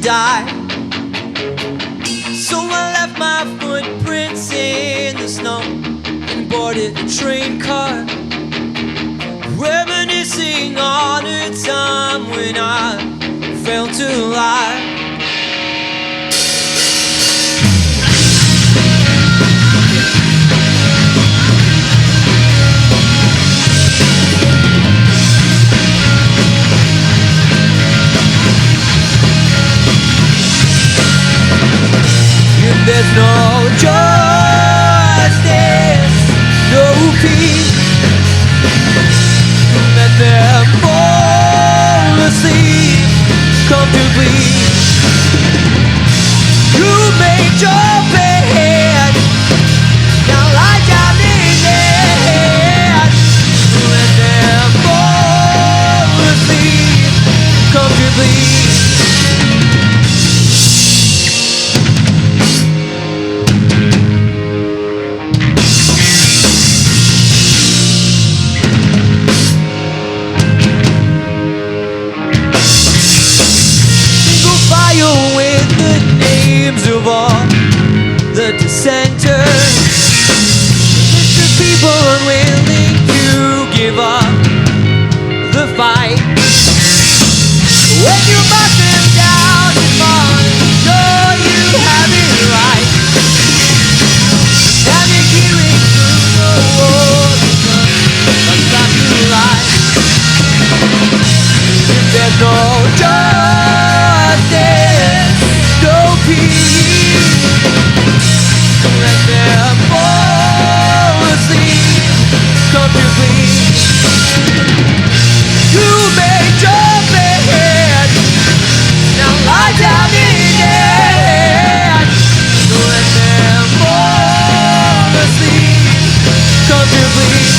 die. So I left my footprints in the snow and boarded the train car, reminiscing on a time when I felt alive. There's no justice, no peace. Let them fall asleep comfortably. You made your bed, now lie down in it. Let them fall asleep comfortably. With the names of all the dissenters, list of people unwilling to give up the fight. When you mark them down and sure you have it right. Now you're hearing through the walls of stop to life. If there's no justice, no peace, let them fall asleep comfortably. You made your bed, now lie down in it. Let them fall asleep comfortably.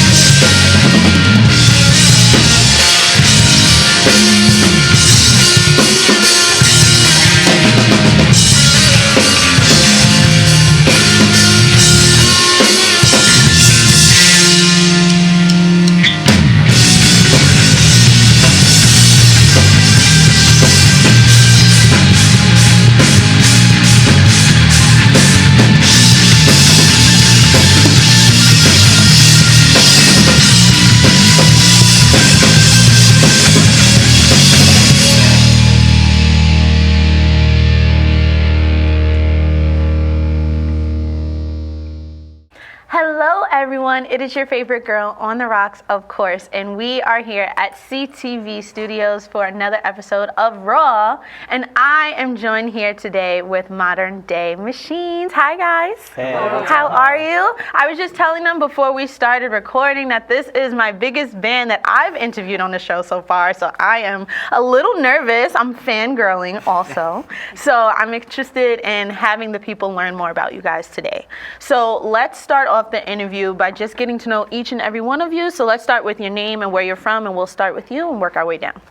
Everyone, it is your favorite girl on the rocks, of course, and we are here at CTV Studios for another episode of Raw, and I am joined here today with Modern Day Machines. Hi guys. Hey. How are you? I was just telling them before we started recording that this is my biggest band that I've interviewed on the show so far, so I am a little nervous. I'm fangirling also, so I'm interested in having the people learn more about you guys today. So let's start off the interview by just getting to know each and every one of you. So let's start with your name and where you're from, and we'll start with you and work our way down.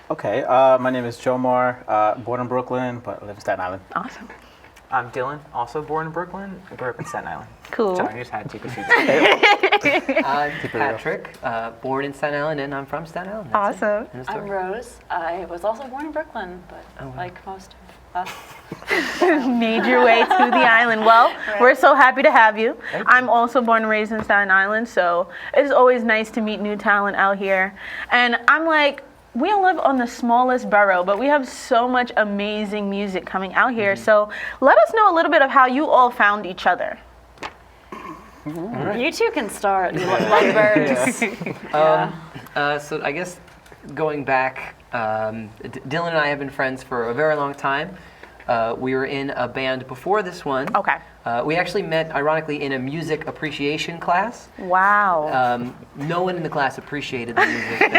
Okay, my name is Joe Moore, born in Brooklyn, but live in Staten Island. Awesome. I'm Dylan, also born in Brooklyn. I grew up in Staten Island. Cool. Sorry, I just had to confuse I'm Patrick, born in Staten Island, and I'm from Staten Island. That's Awesome. it. End of story. I'm Rose. I was also born in Brooklyn, but like most of us. Made your way to the island. Well, we're so happy to have you. I'm also born and raised in Staten Island, so it's always nice to meet new talent out here. And I'm like, we live on the smallest borough, but we have so much amazing music coming out here. So let us know a little bit of how you all found each other. Right. You two can start. You lovebirds. So I guess going back, Dylan and I have been friends for a very long time. We were in a band before this one. Okay. We actually met, ironically, in a music appreciation class. Wow. No one in the class appreciated the music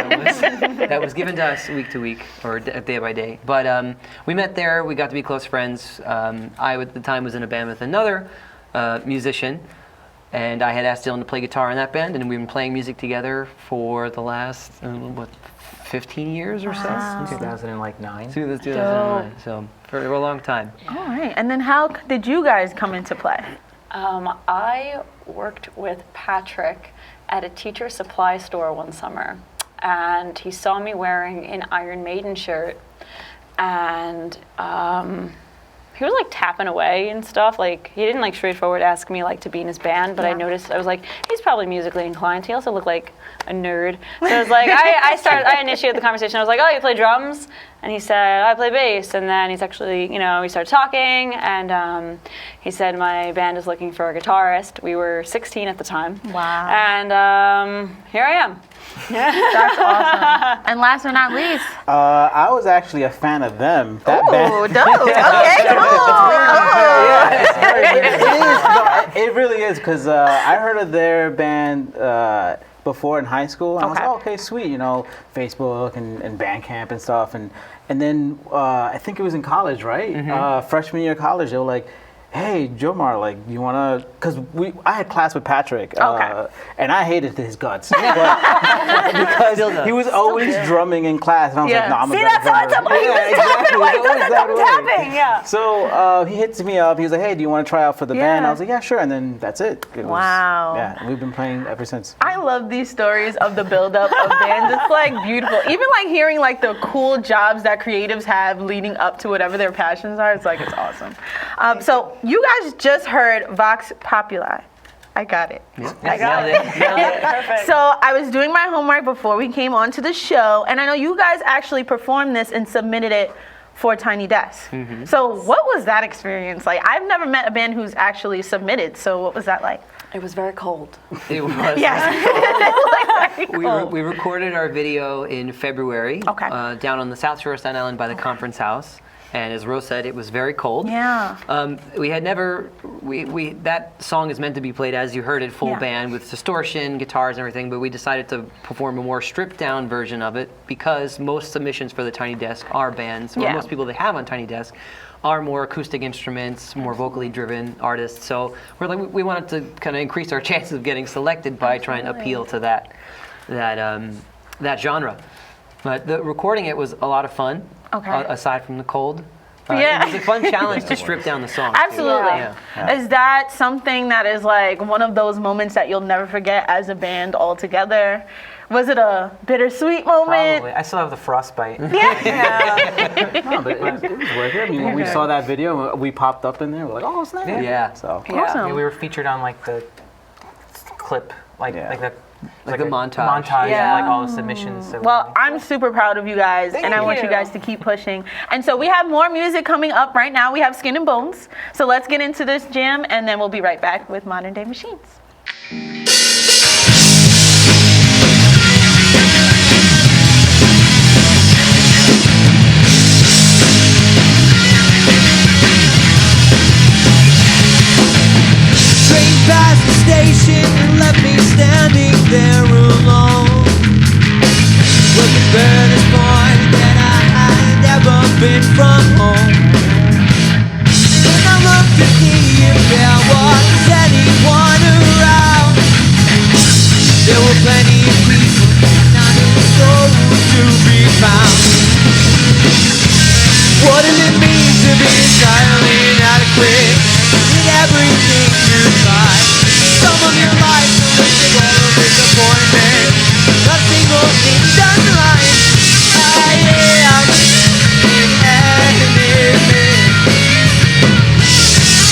that was given to us week to week or day by day. But we met there. We got to be close friends. I, at the time, was in a band with another musician. And I had asked Dylan to play guitar in that band, and we've been playing music together for the last, 15 years or so? Wow. 2009. 2009, so for a long time. All right, and then how did you guys come into play? I worked with Patrick at a teacher supply store one summer, and he saw me wearing an Iron Maiden shirt, and he was like tapping away and stuff. Like he didn't like straightforward ask me like to be in his band, but I noticed I was like, he's probably musically inclined. He also looked like a nerd. So I was like, I initiated the conversation. I was like, oh, you play drums? And he said, I play bass. And then he's actually, we started talking, and he said my band is looking for a guitarist. We were 16 at the time. Wow. And here I am. That's awesome. And last but not least. I was actually a fan of them. That Ooh, band. dope. Okay, cool. It really is because I heard of their band before in high school, and I was Okay. like, okay, sweet, Facebook and Bandcamp and stuff, and then I think it was in college, right? Freshman year of college, they were like, hey, Jomar, like, you wanna? Because I had class with Patrick, and I hated his guts because he was always drumming in class, and I was like, no, I'm a See, better that's how it's drummer. up. Yeah, exactly. Why It was does it that way. tapping? Yeah. So he hits me up. He was like, "Hey, do you want to try out for the band?" Yeah. I was like, "Yeah, sure." And then that's it. It was, Wow. Yeah, we've been playing ever since. I love these stories of the buildup of bands. It's like beautiful. Even like hearing like the cool jobs that creatives have leading up to whatever their passions are. It's awesome. So you guys just heard Vox Populi. I got it. I got it. Perfect. So I was doing my homework before we came on to the show, and I know you guys actually performed this and submitted it for Tiny Desk. So what was that experience like? I've never met a band who's actually submitted, so what was that like? It was very cold. It was. We recorded our video in February down on the South Shore of Staten Island by the Conference House. And as Rose said, it was very cold. Yeah. We had never, that song is meant to be played as you heard it, full band with distortion, guitars and everything, but we decided to perform a more stripped down version of it because most submissions for the Tiny Desk are bands, or most people they have on Tiny Desk are more acoustic instruments, more vocally driven artists. So we wanted to kind of increase our chances of getting selected by trying to appeal to that genre. But the recording it was a lot of fun. Okay. Aside from the cold. Yeah. It was a fun challenge to strip down the song. Absolutely. Yeah. Is that something that is like one of those moments that you'll never forget as a band altogether? Was it a bittersweet moment? Probably. I still have the frostbite. No, but it was worth it. I mean, when we saw that video, we popped up in there. We're like, oh, snap. Yeah. So. Awesome. We were featured on like the clip, like the the montage. Montage Yeah. of like all the submissions. So Well, I'm super proud of you guys, and I want you you. guys to keep pushing. And so we have more music coming up right now. We have Skin and Bones. So let's get into this jam, and then we'll be right back with Modern Day Machines. Train past the station and left me standing there alone. Was the furthest point that I had ever been from home. When I looked to see if there was anyone around, there were plenty of people, not a soul to be found. What does it mean to be entirely inadequate in everything you try? Some of your life is a single disappointment, not a single thing done right. I am inanimate,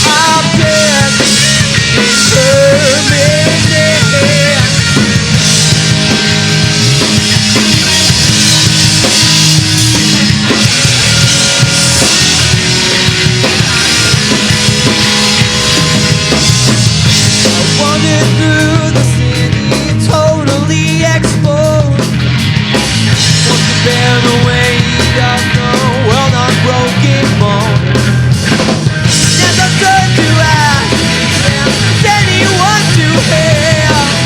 object impermanent. Wandered through the city, totally exposed. Want to bear the weight of the world on broken bones. As I turned to ask if there's anyone to help,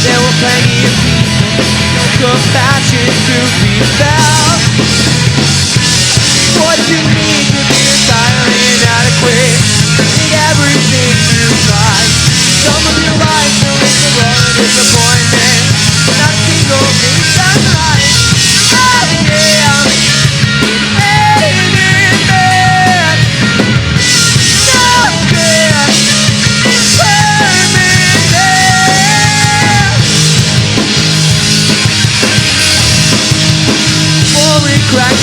there were plenty of people, no compassion to be felt. What does it mean to be entirely inadequate in everything you try? Some of your life will make the road a disappointment, not a single thing done right. I am inanimate, nothing permanent. More crack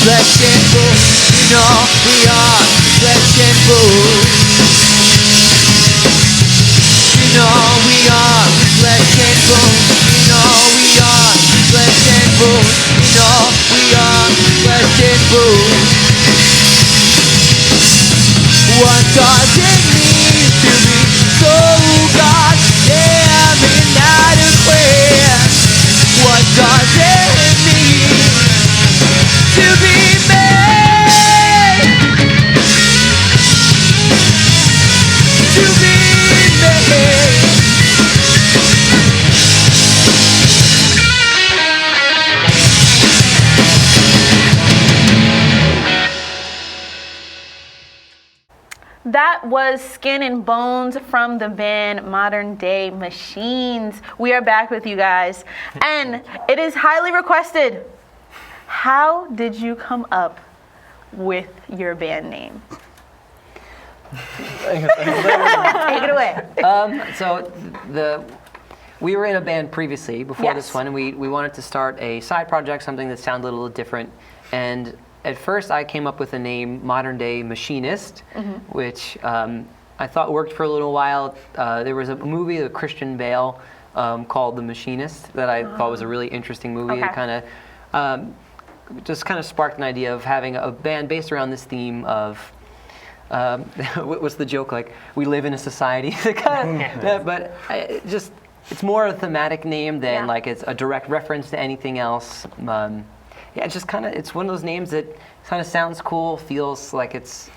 flesh and bone. You know we are flesh and bone. You know we are flesh and bone. You know we are flesh and bone. You know we are flesh and bone. What does it mean to be so goddamn inadequate? What does it mean to be made? To be made. That was Skin and Bones from the band Modern Day Machines. We are back with you guys, and it is highly requested. How did you come up with your band name? Take it away. We were in a band previously before Yes. this one, and we wanted to start a side project, something that sounded a little different. And at first, I came up with the name Modern Day Machinist, which I thought worked for a little while. There was a movie with Christian Bale called The Machinist that I thought was a really interesting movie. Okay. It kind of just kind of sparked an idea of having a band based around this theme of what's the joke, like we live in a society. But it's more a thematic name than like it's a direct reference to anything else. Yeah, it's just kind of, it's one of those names that kind of sounds cool, feels like it's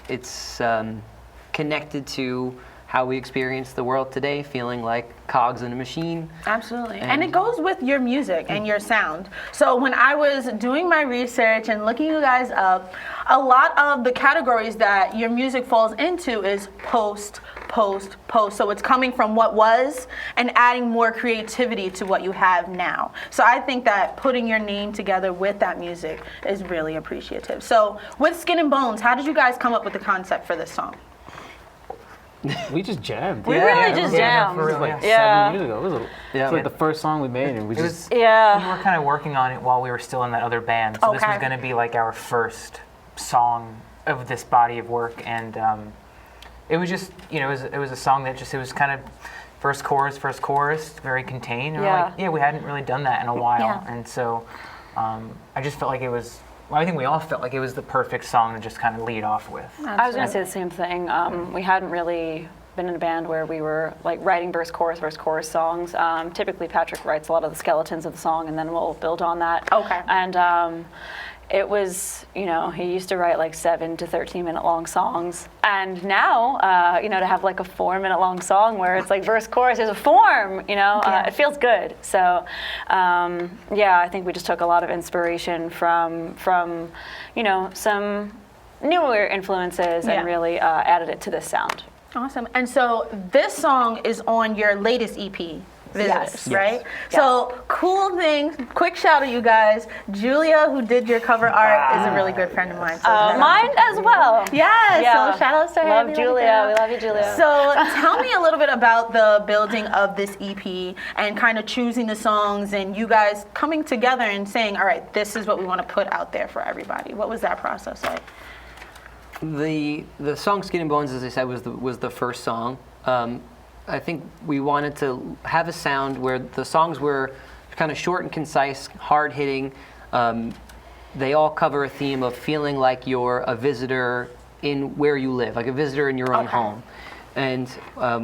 connected to how we experience the world today, feeling like cogs in a machine. Absolutely. And it goes with your music and your sound. So when I was doing my research and looking you guys up, a lot of the categories that your music falls into is post. So it's coming from what was and adding more creativity to what you have now. So I think that putting your name together with that music is really appreciative. So with Skin and Bones, how did you guys come up with the concept for this song? We just jammed. We really just jammed. It was like Yeah. 7 years ago. It was, Yeah. like the first song we made, and we It just. was, we Yeah. were kind of working on it while we were still in that other band. So this was Okay. going to be like our first song of this body of work, and it was just, you know, it was a song that just, it was kind of first chorus, very contained. And we're Yeah. like, yeah, we hadn't really done that in a while, Yeah. and so I just felt like it was. Well, I think we all felt like it was the perfect song to just kind of lead off with. I was going to say the same thing. We hadn't really been in a band where we were like writing verse chorus songs. Typically Patrick writes a lot of the skeletons of the song, and then we'll build on that. Okay. And it was, you know, he used to write like 7 to 13 minute long songs. And now, you know, to have like a 4-minute long song where it's like verse, chorus, there's a form, you know, it feels good. So, yeah, I think we just took a lot of inspiration from you know, some newer influences Yeah. and really added it to this sound. Awesome. And so this song is on your latest EP, Visitors, Yes. right? So cool thing, quick shout out you guys. Julia, who did your cover art, is a really good friend of mine. So shout out. Mine as well. Yes, Yeah. so shout outs to her. Love We Julia. you. We love you, Julia. So tell me a little bit about the building of this EP and kind of choosing the songs and you guys coming together and saying, all right, this is what we want to put out there for everybody. What was that process like? The song Skin and Bones, as I said, was the first song. I think we wanted to have a sound where the songs were kind of short and concise, hard-hitting. They all cover a theme of feeling like you're a visitor in where you live, like a visitor in your own home. And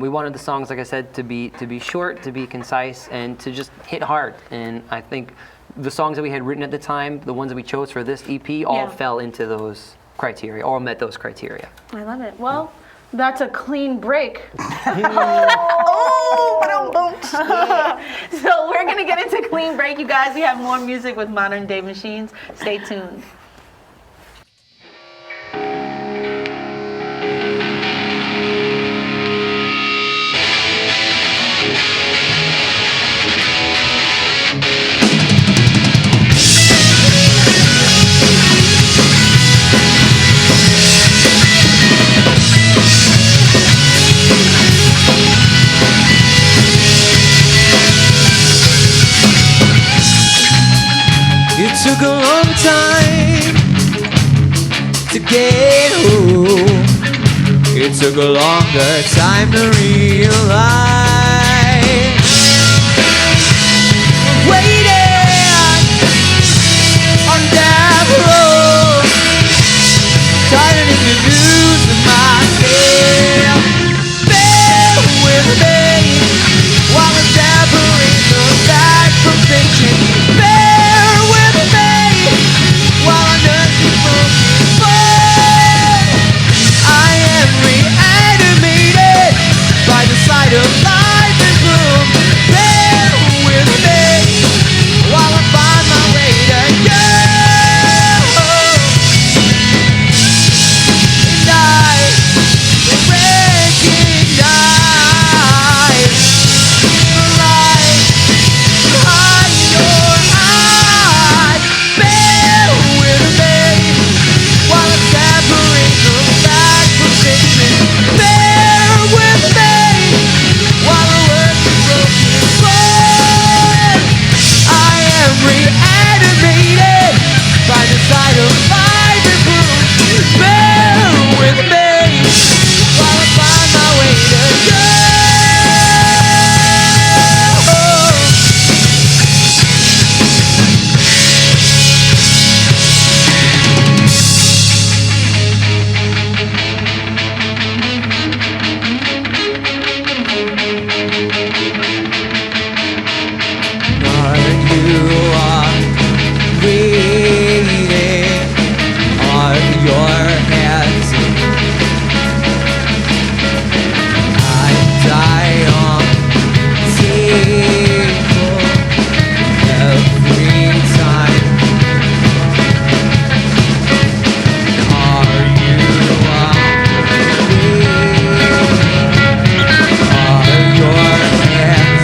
we wanted the songs, like I said, to be short, to be concise, and to just hit hard. And I think the songs that we had written at the time, the ones that we chose for this EP, all Yeah. fell into those criteria, all met those criteria. I love it. Well, that's a clean break. Oh, ba-dum-bum. So we're going to get into clean break, you guys. We have more music with Modern Day Machines. Stay tuned. It took a long time get home. It took a longer time to realize. Waiting on death row, tightening the noose in my head. Bear with me while I separate the fact from fiction. Bear with me while I nurse the broken bone. I am reanimated by the sight of life and gloom. Bear with me while I find my way to you. And I will recognize the light behind your eyes. Bear with me while I separate the fact from fiction. Bear with me while I work the broken bone. I am reanimated by the sight of life and gloom. Bear with me while I find my way to you. Are you waiting? Are your hands? I die on table every time. Are you waiting? Are your hands?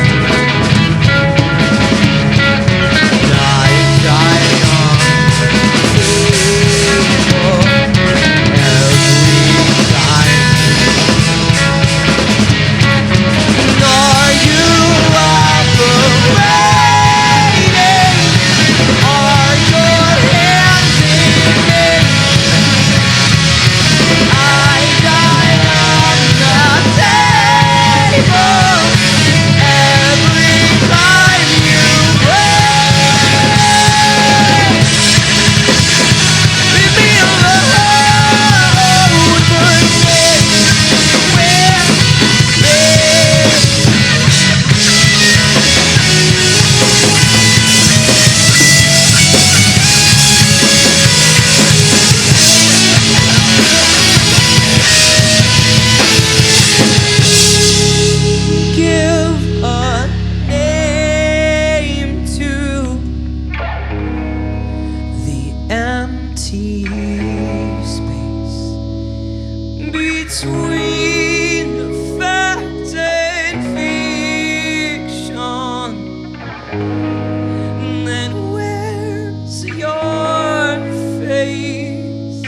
Give a name to the empty space between the fact and fiction. Then where's your face?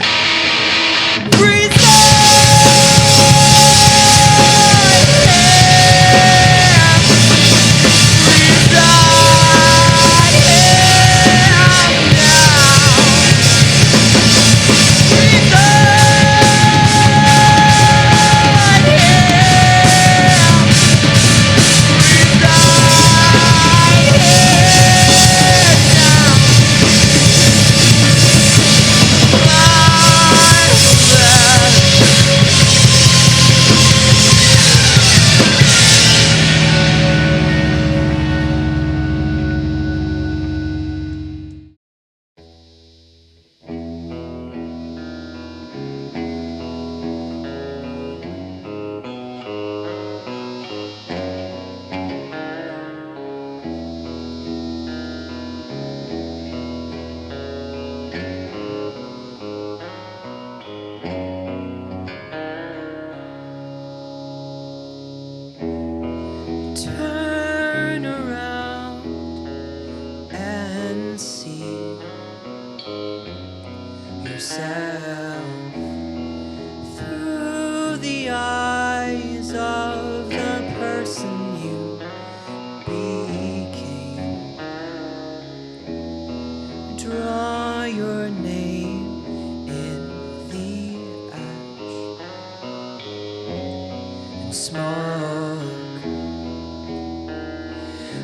smoke,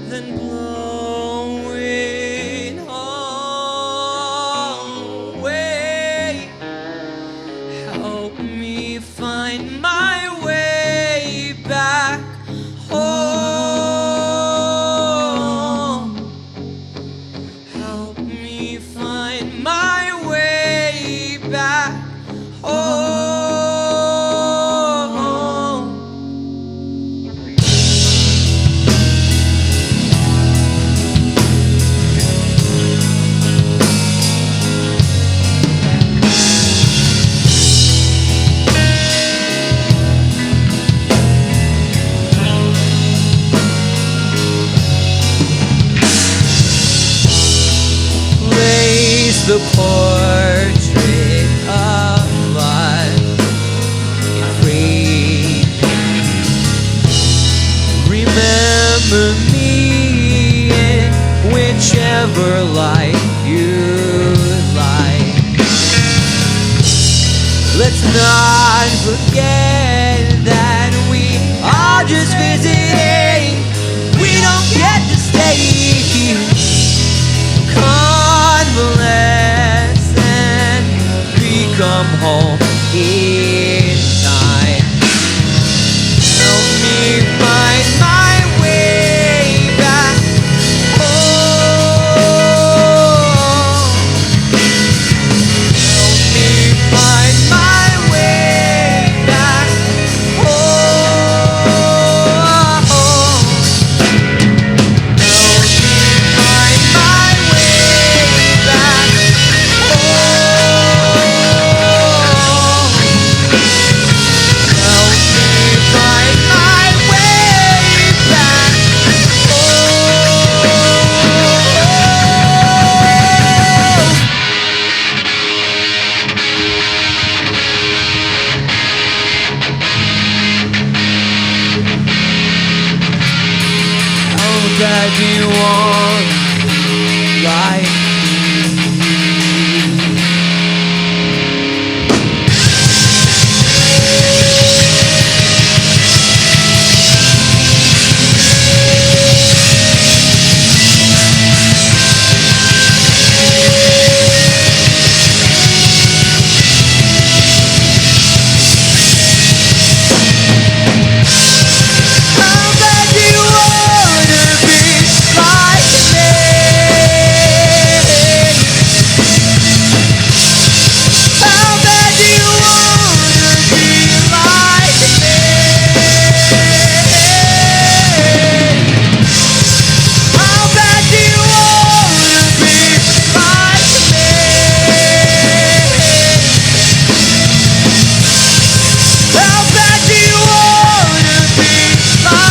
then blow it all away. Help me find my way back home. Help me find my way back home. Raise the portrait of life in free. Remember me in whichever light you like. Let's not forget that we are just visiting. We don't get to stay here. Convalesce and become home in time. Help me find my way back home. Help me find my way back home. Help me find my way back home. Help me find my way back home. Oh, that you want like how bad do you wanna be like me? How bad do you wanna be like me? How bad do you wanna be like me? How bad do you wanna be like me?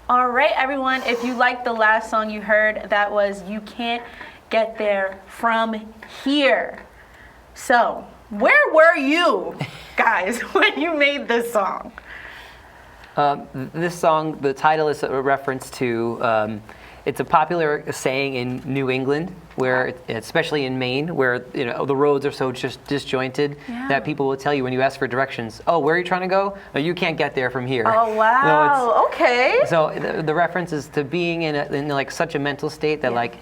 All right, everyone. If you liked the last song you heard, that was You Can't Get There From Here. So, where were you guys when you made this song? This song, the title is a reference to, it's a popular saying in New England, where, especially in Maine, where the roads are so just disjointed that people will tell you when you ask for directions, oh, where are you trying to go? No, you can't get there from here. Oh, wow. Okay. So the reference is to being in like such a mental state that like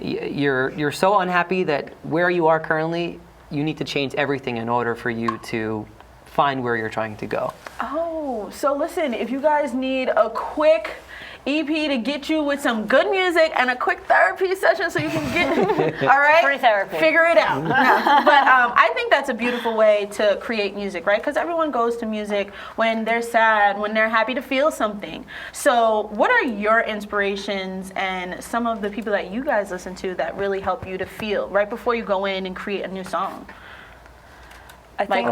you're so unhappy that where you are currently, you need to change everything in order for you to find where you're trying to go. Oh, so listen, if you guys need a quick EP to get you with some good music and a quick therapy session so you can get, all right? Free therapy. Figure it out. No. But I think that's a beautiful way to create music, right? Because everyone goes to music when they're sad, when they're happy to feel something. So what are your inspirations and some of the people that you guys listen to that really help you to feel right before you go in and create a new song? I think.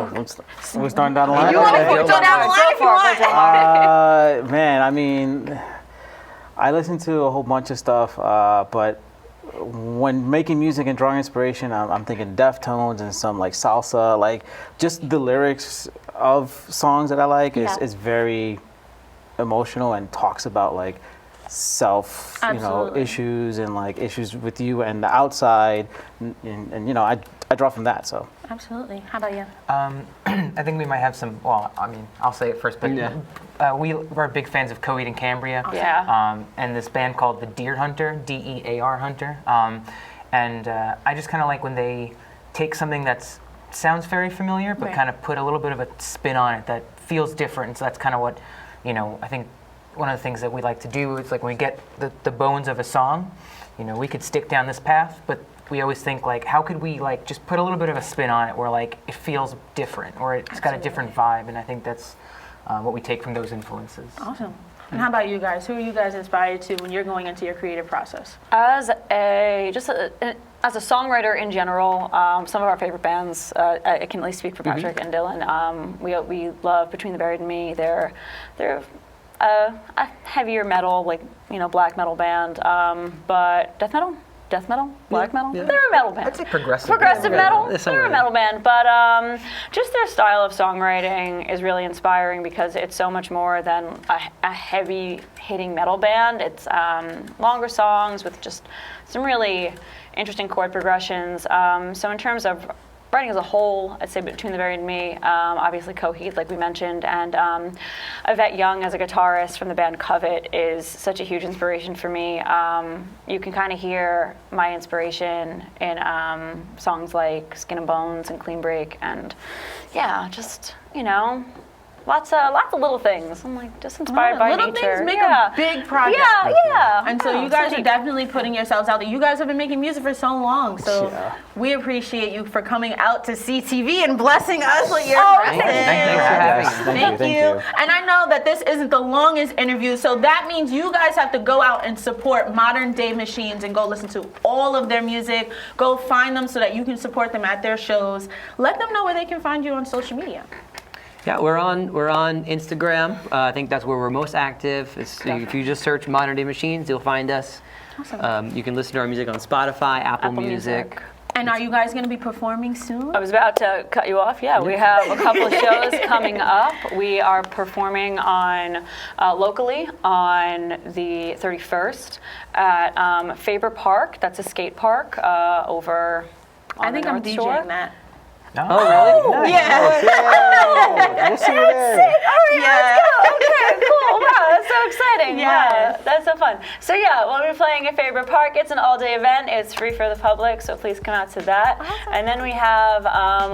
We're starting down the line. You want to Okay. go down the line if you want. Man, I mean, I listen to a whole bunch of stuff, but when making music and drawing inspiration, I'm thinking Deftones and some like salsa, like just the lyrics of songs that I like is very emotional and talks about like self, Absolutely. issues and like issues with you and the outside, and I draw from that. So Absolutely. How about you? I think we might have some. Well, I mean, I'll say it first, but we're big fans of Coheed and Cambria. Yeah. And this band called the Deer Hunter, DEAR Hunter. And I just kind of like when they take something that sounds very familiar, but Right. kind of put a little bit of a spin on it that feels different. So that's kind of what, I think one of the things that we like to do is like when we get the bones of a song, we could stick down this path, but we always think like, how could we like just put a little bit of a spin on it where like it feels different or it's got a different vibe, and I think that's what we take from those influences. Awesome. And how about you guys? Who are you guys inspired to when you're going into your creative process? As a songwriter in general, some of our favorite bands, I can at least speak for Patrick and Dylan. We love Between the Buried and Me. They're a heavier metal, like black metal band, but death metal, black metal. Yeah. They're a metal band. I'd say progressive. Progressive metal. It's They're a songwriting. metal band, but just their style of songwriting is really inspiring because it's so much more than a heavy hitting metal band. It's longer songs with just some really interesting chord progressions. So in terms of writing as a whole, I'd say Between the Buried and Me, obviously Coheed, like we mentioned, and Yvette Young as a guitarist from the band Covet is such a huge inspiration for me. You can kind of hear my inspiration in songs like Skin and Bones and Clean Break, and yeah, just, lots of little things. I'm like just inspired by Little nature. things make yeah. a big project. Yeah. And so Yeah, you guys so are definitely putting yourselves out there. You guys have been making music for so long. So Yeah. we appreciate you for coming out to CTV and blessing us with your Oh, presence. Thank you for having us. Thank you. And I know that this isn't the longest interview, so that means you guys have to go out and support Modern Day Machines and go listen to all of their music. Go find them so that you can support them at their shows. Let them know where they can find you on social media. Yeah, we're on Instagram. I think that's where we're most active. If you just search Modern Day Machines, you'll find us. Awesome. You can listen to our music on Spotify, Apple Music. And are you guys going to be performing soon? I was about to cut you off. Yeah, we have a couple of shows coming up. We are performing locally on the 31st at Faber Park. That's a skate park over on I think the I'm North DJing Shore. that. No? Oh, really? Yeah. We'll see you there. Yeah. Okay, cool. Wow, that's so exciting. Yes. Wow, that's so fun. So yeah, we'll be playing at Faber Park. It's an all-day event. It's free for the public, so please come out to that. Awesome. And then we have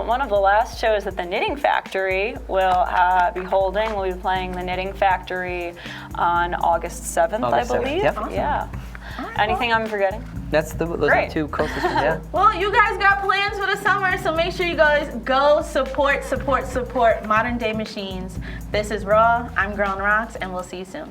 one of the last shows that the Knitting Factory will be holding. We'll be playing the Knitting Factory on August 7th, August I 7th, believe. yep. Awesome. Yeah. Anything I'm forgetting? Those are the Great. two closest ones, yeah. Well, you guys got plans for the summer, so make sure you guys go support Modern Day Machines. This is Raw. I'm Girl on Rocks, and we'll see you soon.